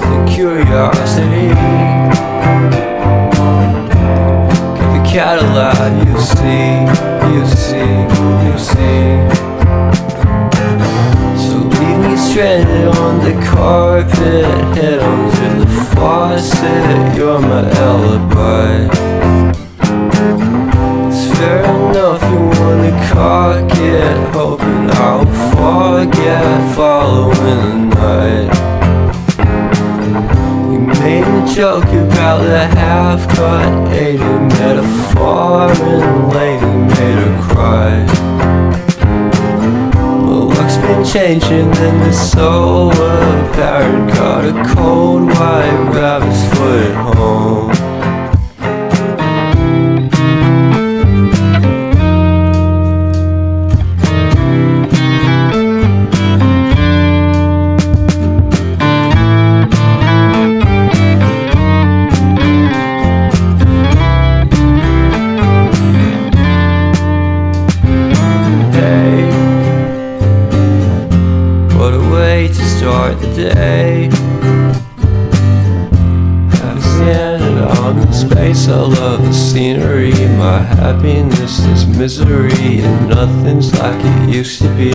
the curiosity. Give a cat a laugh, you see, you see, you see. So leave me stranded on the carpet, head under the faucet. You're my alibi. Fair enough, you wanna cock it, hoping I'll forget following the night. You made a joke about the half-cut, ate a metaphor and later made her cry. But luck's been changing and it's so apparent. Got a cold white rabbit's foot at home. What a way to start the day. Have standing out in space. I love the scenery. My happiness is misery, and nothing's like it used to be.